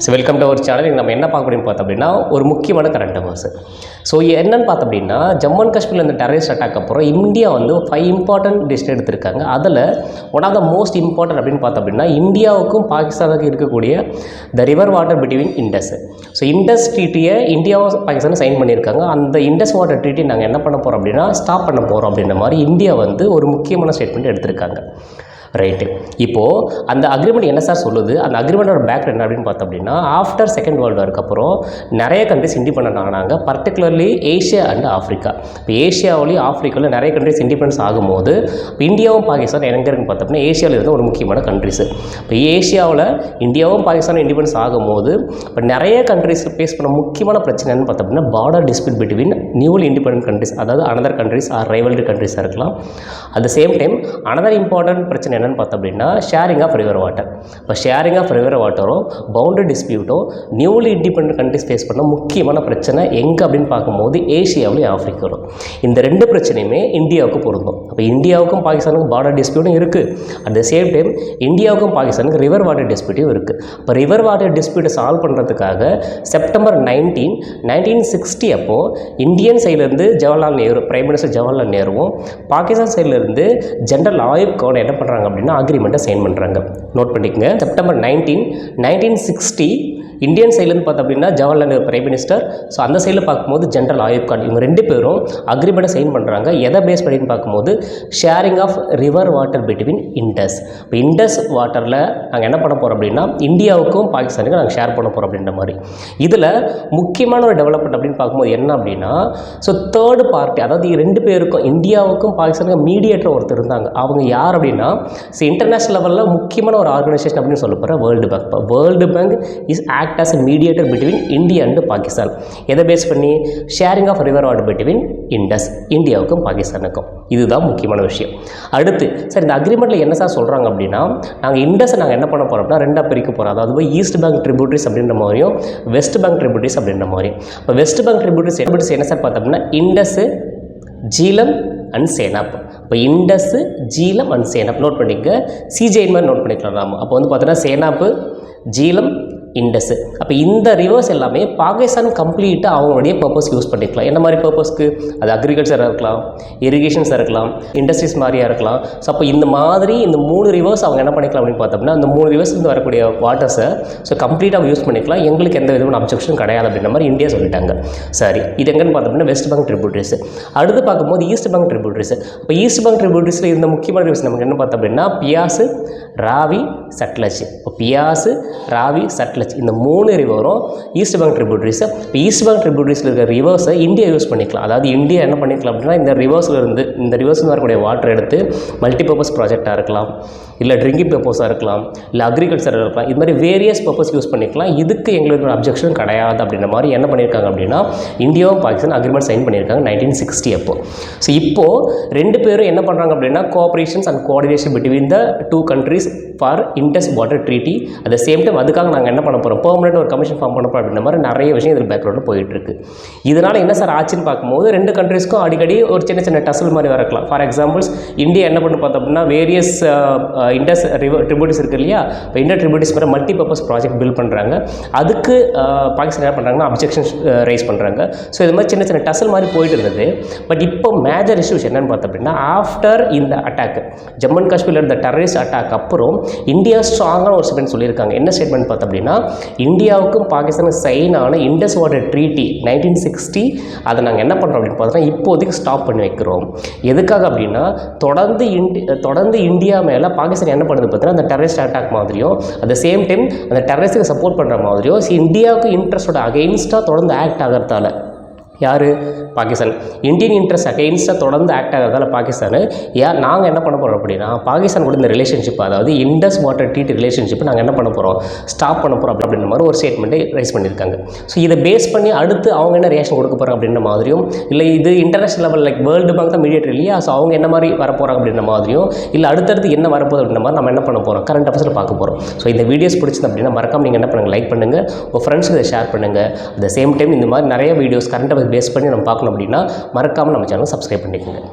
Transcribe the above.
So welcome to our channel. நம்ம என்ன பார்க்க முடியும்னு பார்த்தோம் அப்படின்னா ஒரு முக்கியமான கரண்ட் அஃபேர்ஸ். ஸோ என்னென்னு பார்த்தோம் அப்படின்னா ஜம்மு அண்ட் காஷ்மீரில் இந்த டெரரிஸ்ட் அட்டாக் அப்புறம் இந்தியா வந்து 5 இம்பார்ட்டன்ட் டிசிஷன் எடுத்திருக்காங்க. அதில் one of the most important அப்படின்னு பார்த்தோம் அப்படின்னா இந்தியாவுக்கும் பாகிஸ்தானுக்கும் இருக்கக்கூடிய the river water between Indus. So Indus ட்ரீட்டியை இந்தியாவும் பாகிஸ்தானும் சைன் பண்ணியிருக்காங்க. அந்த இண்டஸ் வாட்டர் ட்ரீட்டி நாங்கள் என்ன பண்ண போகிறோம் அப்படின்னா ஸ்டாப் பண்ண போகிறோம் அப்படின்ற மாதிரி இந்தியா வந்து ஒரு முக்கியமான ஸ்டேட்மெண்ட் எடுத்திருக்காங்க. ரைட்டு. இப்போது அந்த அக்ரிமெண்ட் என்ன சார் சொல்லுது, அந்த அக்ரிமெண்டோட பேக் என்ன அப்படின்னு பார்த்தோம் அப்படின்னா ஆஃப்டர் செகண்ட் வேர்ல்டு வார்க்கு அப்புறம் நிறைய கண்ட்ரிஸ் இண்டிபெண்டன்ட் ஆனாங்க, பர்டிகுலர்லி ஏஷியா அண்ட் ஆஃப்ரிக்கா. இப்போ ஏஷியாவிலையும் ஆஃப்ரிக்காவில் நிறைய கண்ட்ரிஸ் இண்டிபெண்டன்ஸ் ஆகும்போது இப்போ இந்தியாவும் பாகிஸ்தான் எங்கே இருக்குன்னு பார்த்தோம் அப்படின்னா ஏஷியாவில் இருந்த ஒரு முக்கியமான கண்ட்ரிஸ். இப்போ ஏஷியாவில் இந்தியாவும் பாகிஸ்தானும் இண்டிபெண்டன்ஸ் ஆகும்போது இப்போ நிறைய கண்ட்ரிஸ் ஃபேஸ் பண்ண முக்கியமான பிரச்சனைன்னு பார்த்தோம் அப்படின்னா border dispute between newly independent countries, அதாவது அனதர் கண்ட்ரிஸ் ஆர் ரைவல்ரி கண்ட்ரிஸாக இருக்கலாம். At the same time another important பிரச்சனை என்னென்னு பார்த்தோம் அப்படின்னா ஷேரிங் ஆஃப் ரிவர் வாட்டர். இப்போ ஷேரிங் ஆஃப் ரிவர் வாட்டரும் பவுண்டரி டிஸ்பியூட்டும் நியூலி இண்டிபெண்டன்ட் கண்ட்ரிஸ் ஃபேஸ் பண்ண முக்கியமான பிரச்சனை எங்கே அப்படின்னு பார்க்கும்போது ஏஷியாவிலையும் ஆஃப்ரிக்காவிலும். இந்த ரெண்டு பிரச்சனையுமே இந்தியாவுக்கு பொருந்தும். அப்போ இந்தியாவுக்கும் பாகிஸ்தானுக்கும் பார்டர் டிஸ்பியூட்டும் இருக்குது. அட் த சேம் டைம் இந்தியாவுக்கும் பாகிஸ்தானுக்கு ரிவர் வாட்டர் டிஸ்பியூட்டும் இருக்குது. இப்போ ரிவர் வாட்டர் டிஸ்பியூட்டை சால்வ் பண்ணுறதுக்காக செப்டம்பர் 1960 அப்போது இந்தியன் சைட்லேருந்து ஜவஹர்லால் நேரு, பிரைம் மினிஸ்டர் ஜவஹர்லால் நேருவும் பாகிஸ்தான் சைட்லேருந்து ஜெனரல் ஆயுப் கான் என்ன பண்ணுறாங்க அப்படின்னா அக்ரிமெண்ட்டை சைன் பண்ணுறாங்க. நோட் பண்ணிக்கங்க. செப்டம்பர் 1960 இந்தியன் சைட்லேருந்து பார்த்தோம் அப்படின்னா Jawaharlal Nehru prime minister, so அந்த சைடில் பார்க்கும்போது ஜெனரல் ஆயுப் கான், இவங்க ரெண்டு பேரும் அக்ரிமெண்ட்டை சைன் பண்ணுறாங்க. எதை பேஸ் பண்ணின்னு பார்க்கும்போது sharing of river water between Indus. இப்போ இண்டஸ் வாட்டரில் நாங்கள் என்ன பண்ண போகிறோம் அப்படின்னா இந்தியாவுக்கும் பாகிஸ்தானுக்கும் நாங்கள் ஷேர் பண்ண போகிறோம் அப்படின்ற மாதிரி. இதில் முக்கியமான ஒரு டெவலப்மெண்ட் அப்படின்னு பார்க்கும்போது என்ன அப்படின்னா ஸோ தேர்டு பார்ட்டி, அதாவது ரெண்டு பேருக்கும் இந்தியாவுக்கும் பாகிஸ்தானுக்கும் மீடியேட்டர் ஒருத்தர் இருந்தாங்க. அவங்க யார் அப்படின்னா ஸோ இன்டர்நேஷனல் லெவலில் முக்கியமான ஒரு ஆர்கனைசேஷன் அப்படின்னு சொல்ல போகிற வேர்ல்டு பேங்க். இப்போ world bank is act as a mediator between India and Pakistan. எதை பேஸ் பண்ணி sharing of river water between Indus, இந்தியாவுக்கும் பாகிஸ்தானுக்கும். இதுதான் முக்கியமான விஷயம். அடுத்து சார் இந்த அக்ரிமெண்ட்டில் என்ன சார் சொல்கிறாங்க அப்படின்னா நாங்கள் இண்டஸை நாங்கள் என்ன பண்ண போகிறோம் அப்படின்னா ரெண்டாக பிரிக்க போகிறோம். அதாவது ஈஸ்ட் பேங்க் ட்ரிபியூட்டரிஸ் அப்படின்ற மாதிரியும் வெஸ்ட் பேங்க் ட்ரிபியூட்டரிஸ் அப்படின்ற மாதிரியும். இப்போ வெஸ்ட் பேங்க் ட்ரிபியூட்டரிஸ் என்ன சார் பார்த்தோம் அப்படின்னா இண்டஸ், ஜீலம் அண்ட் சேனாப். இப்போ இண்டஸ், ஜீலம் அண்ட் சேனாப். நோட் பண்ணிக்க, சிஜேயின் மாதிரி நோட் பண்ணிக்கலாம் நாம. அப்போ வந்து பார்த்தோன்னா சேனாப்பு, ஜீலம், இண்டஸ். அப்போ இந்த ரிவர்ஸ் எல்லாமே பாகிஸ்தான் கம்ப்ளீட்டாக அவங்களுடைய பர்பஸ் யூஸ் பண்ணிக்கலாம். என்ன மாதிரி பர்பஸ்க்கு? அது அக்ரிகல்ச்சராக இருக்கலாம், இரிகேஷன்ஸாக இருக்கலாம், இண்டஸ்ட்ரீஸ் மாதிரியாக இருக்கலாம். ஸோ அப்போ இந்த மாதிரி இந்த 3 ரிவர்ஸ் அவங்க என்ன பண்ணிக்கலாம் அப்படின்னு பார்த்தோம்னா அந்த 3 ரிவர்ஸ்லேருந்து வரக்கூடிய வாட்டர்ஸை ஸோ கம்ப்ளீட்டாக யூஸ் பண்ணிக்கலாம், எங்களுக்கு எந்த விதமான அப்ஜெக்ஷன் கிடையாது அப்படின்ற மாதிரி இந்தியா சொல்லிட்டாங்க. சரி, இது எங்கன்னு பார்த்தோம்னா வெஸ்ட் பேங்க் ட்ரிபியூட்டரிஸ். அடுத்து பார்க்கும்போது ஈஸ்ட் பேங்க் ட்ரிபியூட்டரிஸ். இப்போ ஈஸ்ட் பேங்க் ட்ரிபியூட்டரிஸில் இருந்த முக்கியமான ரிவர்ஸ் நமக்கு என்ன பார்த்தோம் அப்படின்னா பியாசு, ராவி, சட்லஜ். இப்போ பியாசு, ராவி, சட்லஜ் இந்த 3 ரிவரும் ஈஸ்ட் பேங்க் ட்ரிபியூட்டரிஸ். இப்போ ஈஸ்ட் பேங்க் ட்ரிபியூட்டரிஸில் இருக்கிற ரிவர்ஸை இந்தியா யூஸ் பண்ணிக்கலாம். அதாவது இந்தியா என்ன பண்ணிக்கலாம் அப்படின்னா இந்த ரிவர்ஸில் வரக்கூடிய வாட்டர் எடுத்து மல்டிபர்பஸ் ப்ராஜெக்டாக இருக்கலாம், இல்லை ட்ரிங்கிங் பர்பஸாக இருக்கலாம், இல்லை அக்ரிகல்ச்சராக இருக்கலாம், இது மாதிரி வேரியஸ் பர்பஸ் யூஸ் பண்ணிக்கலாம். இதுக்கு எங்களுக்கு ஒரு அப்ஜெக்ஷன் கிடையாது அப்படின்ற மாதிரி என்ன பண்ணியிருக்காங்க அப்படின்னா இந்தியாவும் பாகிஸ்தான் அக்ரிமெண்ட் சைன் பண்ணியிருக்காங்க 1960 அப்போ. ஸோ இப்போது ரெண்டு பேரும் என்ன பண்ணுறாங்க அப்படின்னா cooperations and coordination between the 2 countries for Indus water treaty. At the same time அதுக்காக நாங்கள் என்ன பண்ண போகிறோம், பெர்மனெண்ட் ஒரு கமிஷன் ஃபார்ம் பண்ண போகிறோம் அப்படின்ற மாதிரி நிறைய விஷயம் இதில் பேக்ரவுண்டில் போயிட்டுருக்கு. இதனால் என்ன சார் ஆச்சுன்னு பார்க்கும்போது 2 கண்ட்ரீஸ்க்கும் அடிக்கடி ஒரு சின்ன சின்ன டசல் மாதிரி வரக்கலாம். ஃபார் எக்ஸாம்பிள்ஸ் இந்தியா என்ன பண்ணி பார்த்தோம் அப்படின்னா வேரியஸ் இண்டஸ் ட்ரிபியூட்டரிஸ் இருக்குது இல்லையா, இப்போ இண்டஸ் ட்ரிபியூட்டரிஸ் மாதிரி மல்டி பர்பஸ் ப்ராஜெக்ட் பில்ட் பண்ணுறாங்க. அதுக்கு பாகிஸ்தான் என்ன பண்ணுறாங்கன்னா அப்ஜெக்ஷன் ரைஸ் பண்ணுறாங்க. ஸோ இது மாதிரி சின்ன சின்ன டசல் மாதிரி போயிட்டு இருந்தது. பட் இப்போ மேஜர் இஷ்யூஸ் என்னென்னு பார்த்தோம் அப்படின்னா ஆஃப்டர் இந்த அட்டாக் ஜம்மு அண்ட் காஷ்மீரில் இருந்த டெரரிஸ்ட் அட்டாக் அப்புறம் இந்தியா ஸ்ட்ராங்கான ஒரு ஸ்டேட்மெண்ட் சொல்லியிருக்காங்க. என்ன ஸ்டேட்மெண்ட் பார்த்தோம் அப்படின்னா இந்தியாவுக்கும் பாகிஸ்தானுக்கும் சைன் ஆன இண்டஸ் வாட்டர் ட்ரீட்டி 1960 அதை நாங்கள் என்ன பண்ணுறோம் அப்படின்னு பார்த்தோம்னா இப்போதைக்கு ஸ்டாப் பண்ணி வைக்கிறோம். எதுக்காக அப்படின்னா தொடர்ந்து இந்தியா மேலே பாகிஸ்தான் என்ன பண்ணுது பார்த்தீங்கன்னா அந்த டெரரிஸ்ட் அட்டாக் மாதிரியும் அட் த சேம் டைம் அந்த டெரரிஸ்ட்டுக்கு சப்போர்ட் பண்ணுற மாதிரியும் இந்தியாவுக்கு இன்ட்ரெஸ்டோட அகெயின்ஸ்டாக தொடர்ந்து ஆக்ட் ஆகிறதால யார் பாகிஸ்தான் இந்தியன் இன்ட்ரெஸ்ட் அகெயின்ஸ்டாக தொடர்ந்து ஆக்ட் ஆகிறதால பாகிஸ்தான் நாங்கள் என்ன பண்ண போகிறோம் அப்படின்னா பாகிஸ்தான் கூட இந்த ரிலேஷன்ஷிப், அதாவது இண்டஸ் வாட்டர் ட்ரீட்டி ரிலேஷன்ஷிப்பை நாங்கள் என்ன பண்ண போகிறோம் ஸ்டாப் பண்ண போகிறோம் அப்படின்ற மாதிரி ஒரு ஸ்டேட்மெண்ட்டை ரைஸ் பண்ணியிருக்காங்க. ஸோ இதை பேஸ் பண்ணி அடுத்து அவங்க என்ன ரியாக்ஷன் கொடுக்க போகிறாங்க அப்படின்ற மாதிரியும், இல்லை இது international level like world bank தான் மீடியேட்டர் இல்லையா, ஸோ அவங்க என்ன மாதிரி வரப்போகிறாங்க அப்படின்ற மாதிரியும், இல்லை அடுத்தடுத்து என்ன வரப்போகுது அப்படின்ற மாதிரி நம்ம என்ன பண்ண போகிறோம் கரண்ட் அஃபேர்ஸில் பார்க்க போகிறோம். ஸோ இந்த வீடியோஸ் பிடிச்சது அப்படின்னா மறக்காம நீங்கள் என்ன பண்ணுங்கள், லைக் பண்ணுங்கள், உங்கள் ஃப்ரெண்ட்ஸுக்கு இதை ஷேர் பண்ணுங்கள். அட் த சேம் டைம் இந்த மாதிரி நிறைய வீடியோஸ் கரண்ட் அஃபேர்ஸ் பேஸ் பண்ணி நம்ம பார்க்கணும் அப்படின்னா மறக்காமல் நம்ம சேனல் சப்ஸ்கிரைப் பண்ணிக்கோங்க.